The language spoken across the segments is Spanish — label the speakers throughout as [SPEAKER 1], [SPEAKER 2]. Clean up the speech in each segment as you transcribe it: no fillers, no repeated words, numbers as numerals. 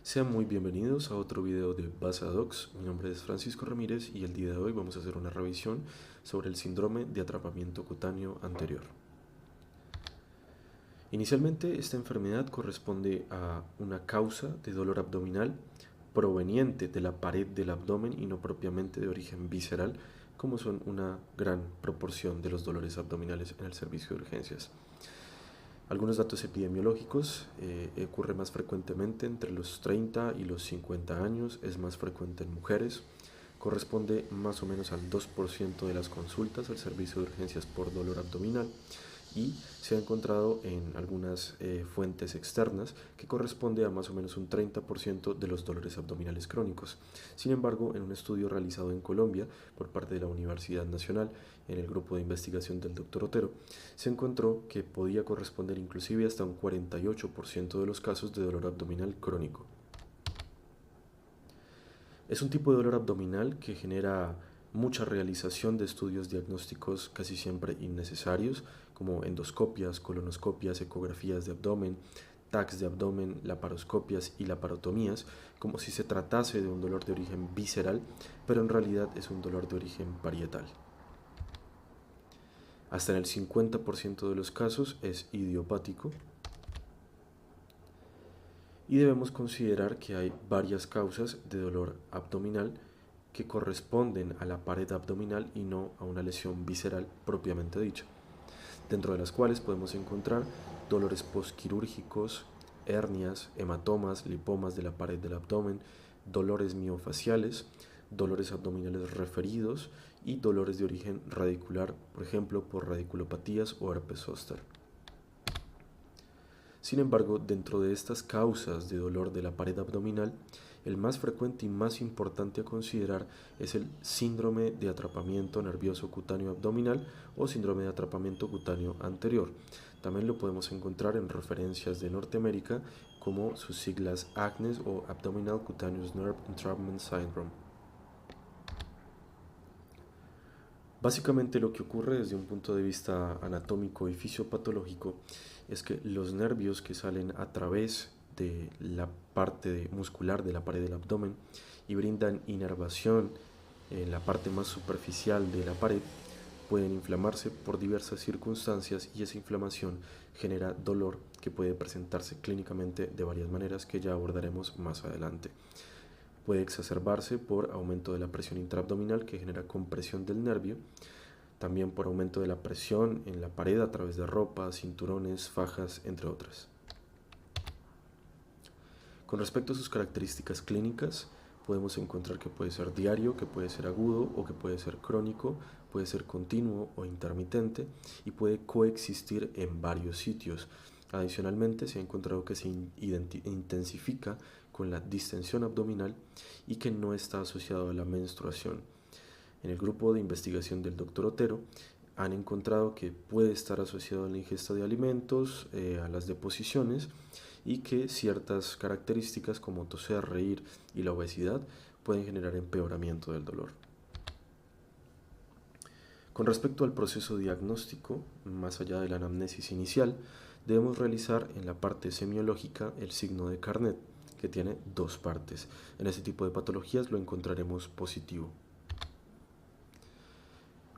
[SPEAKER 1] Sean muy bienvenidos a otro video de Basadox. Mi nombre es Francisco Ramírez y el día de hoy vamos a hacer una revisión sobre el síndrome de atrapamiento cutáneo anterior. Inicialmente, esta enfermedad corresponde a una causa de dolor abdominal proveniente de la pared del abdomen y no propiamente de origen visceral, como son una gran proporción de los dolores abdominales en el servicio de urgencias. Algunos datos epidemiológicos: ocurre más frecuentemente entre los 30 y los 50 años, es más frecuente en mujeres, corresponde más o menos al 2% de las consultas al servicio de urgencias por dolor abdominal y se ha encontrado en algunas fuentes externas que corresponde a más o menos un 30% de los dolores abdominales crónicos. Sin embargo, en un estudio realizado en Colombia por parte de la Universidad Nacional, en el grupo de investigación del Dr. Otero, se encontró que podía corresponder inclusive hasta un 48% de los casos de dolor abdominal crónico. Es un tipo de dolor abdominal que genera mucha realización de estudios diagnósticos casi siempre innecesarios, como endoscopias, colonoscopias, ecografías de abdomen, TACs de abdomen, laparoscopias y laparotomías, como si se tratase de un dolor de origen visceral, pero en realidad es un dolor de origen parietal. Hasta en el 50% de los casos es idiopático. Y debemos considerar que hay varias causas de dolor abdominal que corresponden a la pared abdominal y no a una lesión visceral propiamente dicha, dentro de las cuales podemos encontrar dolores postquirúrgicos, hernias, hematomas, lipomas de la pared del abdomen, dolores miofaciales, dolores abdominales referidos y dolores de origen radicular, por ejemplo por radiculopatías o herpes zóster. Sin embargo, dentro de estas causas de dolor de la pared abdominal, el más frecuente y más importante a considerar es el síndrome de atrapamiento nervioso cutáneo abdominal o síndrome de atrapamiento cutáneo anterior. También lo podemos encontrar en referencias de Norteamérica como sus siglas ACNES o Abdominal Cutaneous Nerve Entrapment Syndrome. Básicamente lo que ocurre desde un punto de vista anatómico y fisiopatológico es que los nervios que salen a través de la parte muscular de la pared del abdomen y brindan inervación en la parte más superficial de la pared pueden inflamarse por diversas circunstancias y esa inflamación genera dolor que puede presentarse clínicamente de varias maneras que ya abordaremos más adelante. Puede exacerbarse por aumento de la presión intraabdominal que genera compresión del nervio, también por aumento de la presión en la pared a través de ropa, cinturones, fajas, entre otras. Con respecto a sus características clínicas, podemos encontrar que puede ser diario, que puede ser agudo o que puede ser crónico, puede ser continuo o intermitente y puede coexistir en varios sitios. Adicionalmente, se ha encontrado que se intensifica con la distensión abdominal y que no está asociado a la menstruación. En el grupo de investigación del Dr. Otero han encontrado que puede estar asociado a la ingesta de alimentos, a las deposiciones y que ciertas características como toser, reír y la obesidad pueden generar empeoramiento del dolor. Con respecto al proceso diagnóstico, más allá de la anamnesis inicial, debemos realizar en la parte semiológica el signo de Carnet, que tiene dos partes. En este tipo de patologías lo encontraremos positivo.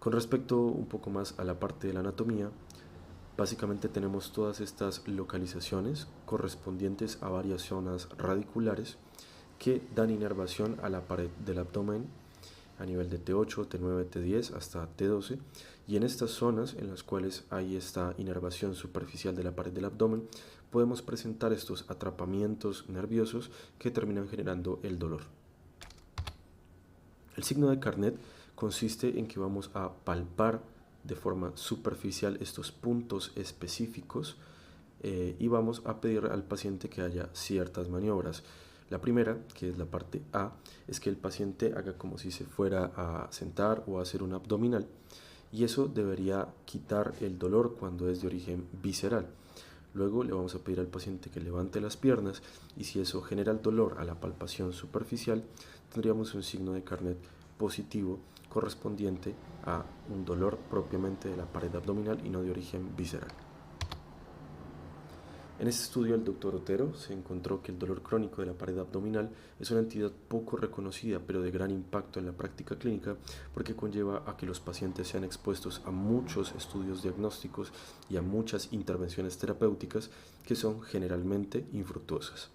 [SPEAKER 1] Con respecto un poco más a la parte de la anatomía, básicamente tenemos todas estas localizaciones correspondientes a varias zonas radiculares que dan inervación a la pared del abdomen a nivel de T8, T9, T10 hasta T12, y en estas zonas en las cuales hay esta inervación superficial de la pared del abdomen podemos presentar estos atrapamientos nerviosos que terminan generando el dolor. El signo de Carnet consiste en que vamos a palpar de forma superficial estos puntos específicos y vamos a pedir al paciente que haya ciertas maniobras. La primera, que es la parte A, es que el paciente haga como si se fuera a sentar o a hacer un abdominal, y eso debería quitar el dolor cuando es de origen visceral. Luego le vamos a pedir al paciente que levante las piernas y si eso genera el dolor a la palpación superficial, tendríamos un signo de Carnet positivo correspondiente a un dolor propiamente de la pared abdominal y no de origen visceral. En este estudio, el doctor Otero se encontró que el dolor crónico de la pared abdominal es una entidad poco reconocida, pero de gran impacto en la práctica clínica, porque conlleva a que los pacientes sean expuestos a muchos estudios diagnósticos y a muchas intervenciones terapéuticas que son generalmente infructuosas.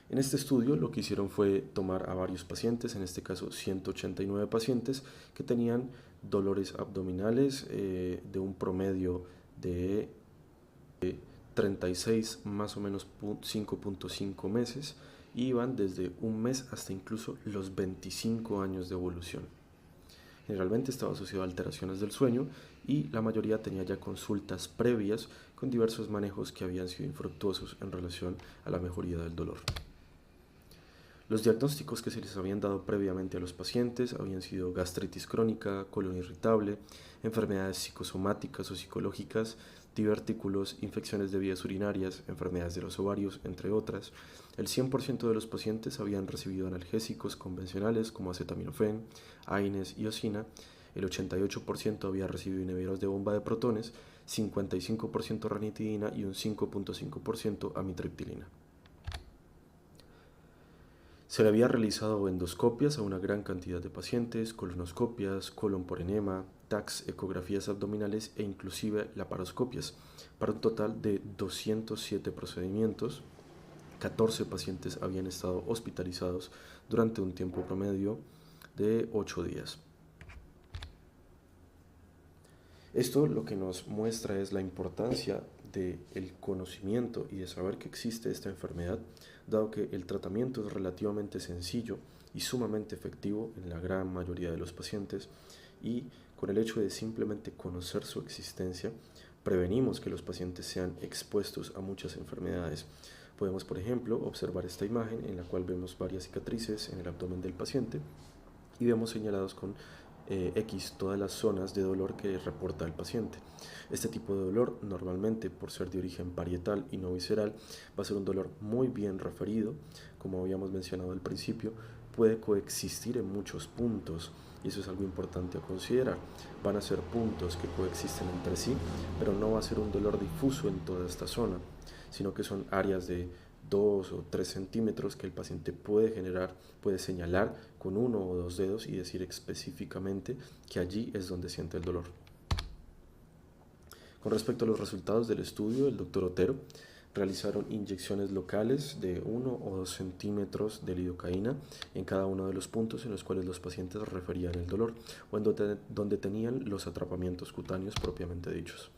[SPEAKER 1] En este estudio lo que hicieron fue tomar a varios pacientes, en este caso 189 pacientes, que tenían dolores abdominales de un promedio de 36 más o menos 5.5 meses, y iban desde un mes hasta incluso los 25 años de evolución. Generalmente estaba asociado a alteraciones del sueño y la mayoría tenía ya consultas previas con diversos manejos que habían sido infructuosos en relación a la mejoría del dolor. Los diagnósticos que se les habían dado previamente a los pacientes habían sido gastritis crónica, colon irritable, enfermedades psicosomáticas o psicológicas, divertículos, infecciones de vías urinarias, enfermedades de los ovarios, entre otras. El 100% de los pacientes habían recibido analgésicos convencionales como acetaminofén, AINES y ocina. El 88% había recibido inhibidores de bomba de protones, 55% ranitidina y un 5.5% amitriptilina. Se le había realizado endoscopias a una gran cantidad de pacientes, colonoscopias, colon por enema, TACs, ecografías abdominales e inclusive laparoscopias, para un total de 207 procedimientos. 14 pacientes habían estado hospitalizados durante un tiempo promedio de 8 días. Esto lo que nos muestra es la importancia del conocimiento y de saber que existe esta enfermedad, dado que el tratamiento es relativamente sencillo y sumamente efectivo en la gran mayoría de los pacientes, y con el hecho de simplemente conocer su existencia, prevenimos que los pacientes sean expuestos a muchas enfermedades. Podemos, por ejemplo, observar esta imagen en la cual vemos varias cicatrices en el abdomen del paciente y vemos señalados con X todas las zonas de dolor que reporta el paciente. Este tipo de dolor, normalmente por ser de origen parietal y no visceral, va a ser un dolor muy bien referido. Como habíamos mencionado al principio, puede coexistir en muchos puntos, y eso es algo importante a considerar. Van a ser puntos que coexisten entre sí, pero no va a ser un dolor difuso en toda esta zona, sino que son áreas de 2 o 3 centímetros que el paciente puede señalar con 1 o 2 dedos y decir específicamente que allí es donde siente el dolor. Con respecto a los resultados del estudio, el doctor Otero realizaron inyecciones locales de 1 o 2 centímetros de lidocaína en cada uno de los puntos en los cuales los pacientes referían el dolor o en donde tenían los atrapamientos cutáneos propiamente dichos.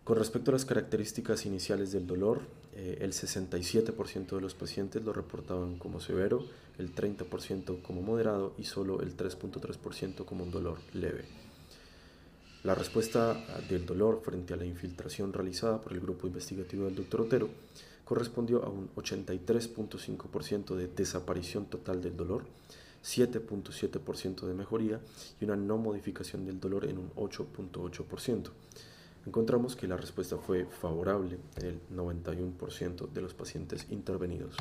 [SPEAKER 1] Con respecto a las características iniciales del dolor, el 67% de los pacientes lo reportaban como severo, el 30% como moderado y solo el 3.3% como un dolor leve. La respuesta del dolor frente a la infiltración realizada por el grupo investigativo del Dr. Otero correspondió a un 83.5% de desaparición total del dolor, 7.7% de mejoría y una no modificación del dolor en un 8.8%. Encontramos que la respuesta fue favorable en el 91% de los pacientes intervenidos.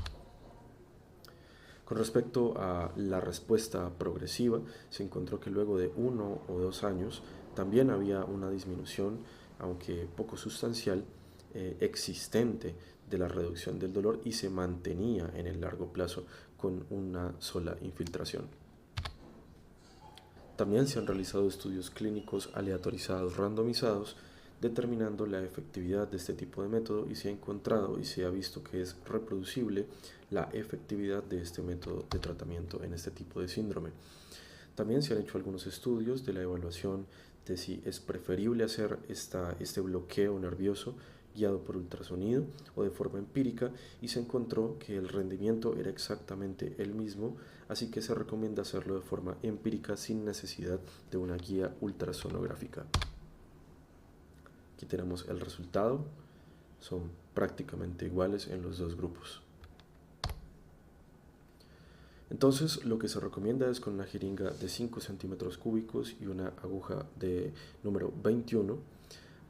[SPEAKER 1] Con respecto a la respuesta progresiva, se encontró que luego de 1 o 2 años también había una disminución, aunque poco sustancial, existente de la reducción del dolor, y se mantenía en el largo plazo con una sola infiltración. También se han realizado estudios clínicos aleatorizados randomizados determinando la efectividad de este tipo de método, y se ha encontrado y se ha visto que es reproducible la efectividad de este método de tratamiento en este tipo de síndrome. También se han hecho algunos estudios de la evaluación de si es preferible hacer este bloqueo nervioso guiado por ultrasonido o de forma empírica, y se encontró que el rendimiento era exactamente el mismo, así que se recomienda hacerlo de forma empírica sin necesidad de una guía ultrasonográfica. Aquí tenemos el resultado, son prácticamente iguales en los dos grupos. Entonces, lo que se recomienda es con una jeringa de 5 centímetros cúbicos y una aguja de número 21,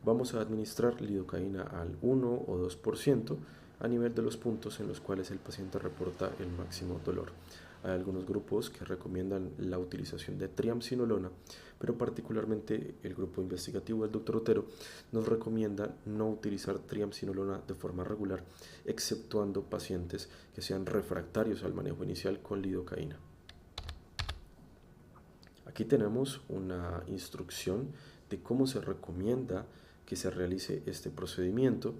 [SPEAKER 1] vamos a administrar lidocaína al 1 o 2% a nivel de los puntos en los cuales el paciente reporta el máximo dolor. Hay algunos grupos que recomiendan la utilización de triamcinolona, pero particularmente el grupo investigativo del Dr. Otero nos recomienda no utilizar triamcinolona de forma regular, exceptuando pacientes que sean refractarios al manejo inicial con lidocaína. Aquí tenemos una instrucción de cómo se recomienda que se realice este procedimiento,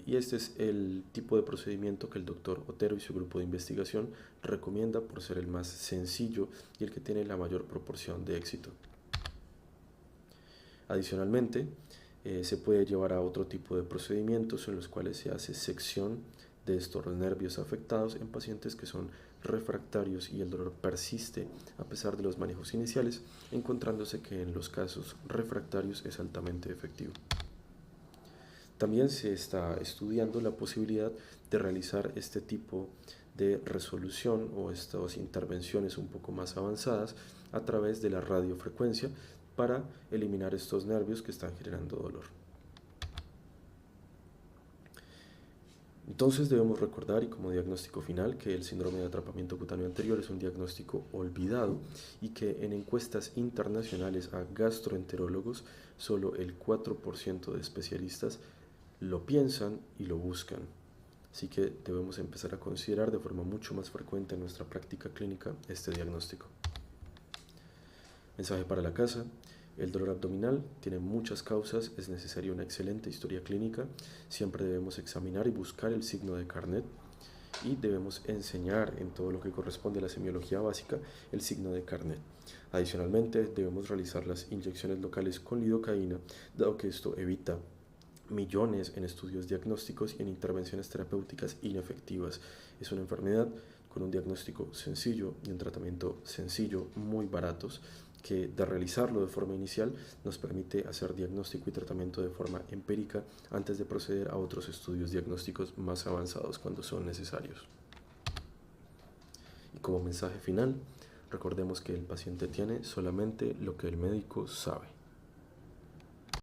[SPEAKER 1] y este es el tipo de procedimiento que el doctor Otero y su grupo de investigación recomienda por ser el más sencillo y el que tiene la mayor proporción de éxito. Adicionalmente, se puede llevar a otro tipo de procedimientos en los cuales se hace sección de estos nervios afectados en pacientes que son refractarios y el dolor persiste a pesar de los manejos iniciales, encontrándose que en los casos refractarios es altamente efectivo. También se está estudiando la posibilidad de realizar este tipo de resolución o estas intervenciones un poco más avanzadas a través de la radiofrecuencia para eliminar estos nervios que están generando dolor. Entonces debemos recordar, y como diagnóstico final, que el síndrome de atrapamiento cutáneo anterior es un diagnóstico olvidado y que en encuestas internacionales a gastroenterólogos solo el 4% de especialistas lo piensan y lo buscan. Así que debemos empezar a considerar de forma mucho más frecuente en nuestra práctica clínica este diagnóstico. Mensaje para la casa: el dolor abdominal tiene muchas causas, es necesaria una excelente historia clínica, siempre debemos examinar y buscar el signo de Carnet y debemos enseñar en todo lo que corresponde a la semiología básica el signo de Carnet. Adicionalmente, debemos realizar las inyecciones locales con lidocaína, dado que esto evita millones en estudios diagnósticos y en intervenciones terapéuticas inefectivas. Es una enfermedad con un diagnóstico sencillo y un tratamiento sencillo, muy baratos, que de realizarlo de forma inicial nos permite hacer diagnóstico y tratamiento de forma empírica antes de proceder a otros estudios diagnósticos más avanzados cuando son necesarios. Y como mensaje final, recordemos que el paciente tiene solamente lo que el médico sabe.